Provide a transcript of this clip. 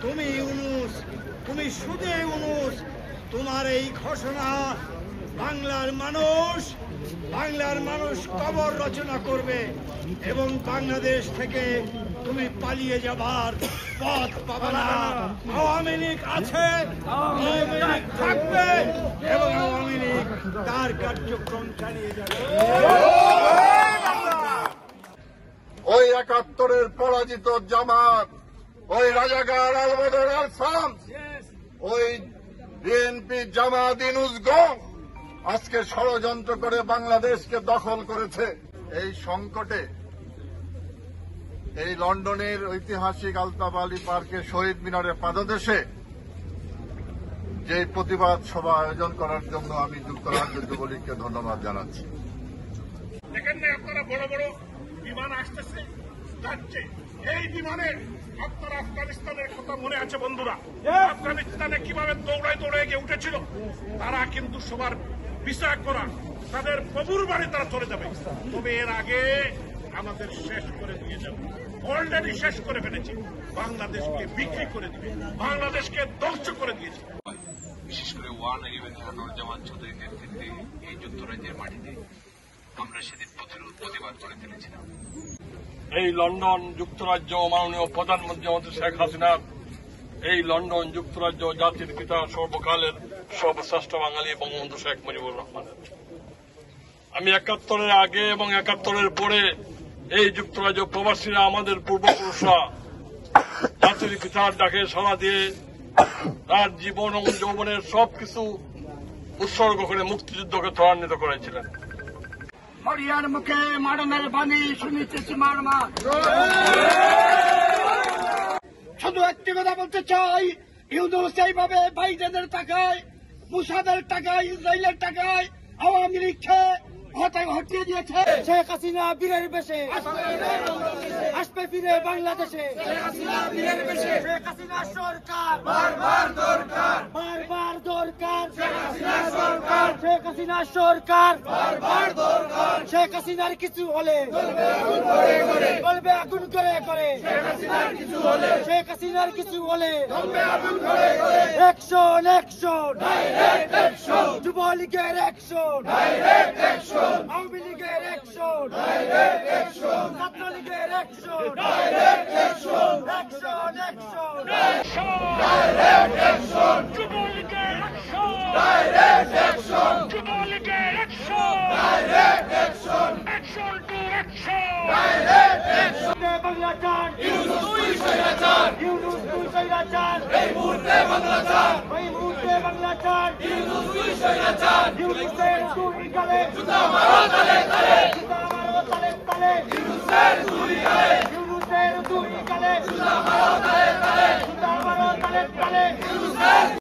তুমি ইউনূস, তুমি শুধু ইউনূস। তোমার এই ঘোষণা বাংলার মানুষ কবর রচনা করবে এবং বাংলাদেশ থেকে তুমি পালিয়ে যাবার পথ পাবে না। আওয়ামী লীগ আছে, আওয়ামী লীগ থাকবে এবং আওয়ামী লীগ তার কার্যক্রম চালিয়ে যাবে। ওই ৭১-এর পরাজিত জামাত, ওই রাজাকার আল-বদর আল-শামস, ওই বিএনপি জামাত ইউনূসগণ আজকে ষড়যন্ত্র করে বাংলাদেশকে দখল করেছে। এই সংকটে এই লন্ডনের ঐতিহাসিক আলতাফ আলী পার্কে শহীদ মিনারের পাদদেশে যে প্রতিবাদ সভা আয়োজন করার জন্য আমি যুক্তরাজ্য যুবলীগকে ধন্যবাদ জানাচ্ছি। দেখেন না আপনারা বড় বড় বিমান আসতেছে যাচ্ছে, এই বিমানে আপনারা আফগানিস্তানের কথা মনে আছে বন্ধুরা? আফগানিস্তানে কিভাবে দৌড়ায় গিয়ে উঠেছিল। তারা কিন্তু সবার বিচার করা, তাদের প্রভুর বাড়ি তারা চলে যাবে। তবে এর আগে আমাদের শেষ করে দিয়ে যাবে, অলরেডি শেষ করে ফেলেছে। বাংলাদেশকে বিক্রি করে দিবে, বাংলাদেশকে ধ্বংস করে দিয়েছে। বিশেষ করে জামাত চৌধুরীর নেতৃত্বে এই যুক্তরাজ্যের মাটিতে আমরা সেদিন প্রতিবাদ করে ফেলেছিলাম। এই লন্ডন যুক্তরাজ্য মাননীয় প্রধানমন্ত্রী শেখ হাসিনার, এই লন্ডন যুক্তরাজ্য জাতির পিতা সর্বকালের সর্বশ্রেষ্ঠ বাঙালি বঙ্গবন্ধু শেখ মুজিবুর রহমানের। আমি ৭১-এর আগে এবং ৭১-এর পরে এই যুক্তরাজ্য প্রবাসীরা, আমাদের পূর্বপুরুষরা জাতির পিতার ডাকে সাড়া দিয়ে তার জীবন এবং যৌবনের সবকিছু উৎসর্গ করে মুক্তিযুদ্ধকে ত্বরান্বিত করেছিলেন। মরিয়ার মুখে মারণের বাণী শুনেছি মারমা। শুধু একটি কথা বলতে চাই, ইউনূস এইভাবে বাইডেনের টাকায়, মুসাদের টাকায়, ইসরায়েলের টাকায় আওয়ামী লীগকে হটিয়ে দিয়েছে। শেখ হাসিনা বীরের বেশে আসবে ফিরে বাংলাদেশে। শেখ হাসিনা বীরের বেশে, শেখ হাসিনা সরকার বারবার দরকার, বারবার দরকার। শেখ হাসিনা সরকার, শেখ হাসিনা সরকার বারবার দরকার। শেখ হাসিনার কিছু হলে বলবে আগুন করে করে। শেখ হাসিনার কিছু হলে, শেখ হাসিনার কিছু হলে বলবে আগুন করে করে। অ্যাকশন অ্যাকশন ডাইরেক্ট অ্যাকশন, যুবলীগের অ্যাকশন ডাইরেক্ট অ্যাকশন, আওয়ামী লীগের অ্যাকশন ডাইরেক্ট অ্যাকশন, ছাত্রলীগের action direct action, action action direct action, যুবলীগের অ্যাকশন ডাইরেক্ট অ্যাকশন, যুবলীগের action direct action, action to action direct action. Bangla চান, ইউনূস তুই স্বৈরাচার, ইউনূস তুই স্বৈরাচার, এই মুহূর্তে বাংলা চান, এই মুহূর্তে বাংলা চান, ইউনূস তুই স্বৈরাচার, ইউনূসের তুই গালে জুতা মারো তালে তালে, জুতা মারো তালে তালে, ইউনূসের তুই গালে, ইউনূসের তুই গালে জুতা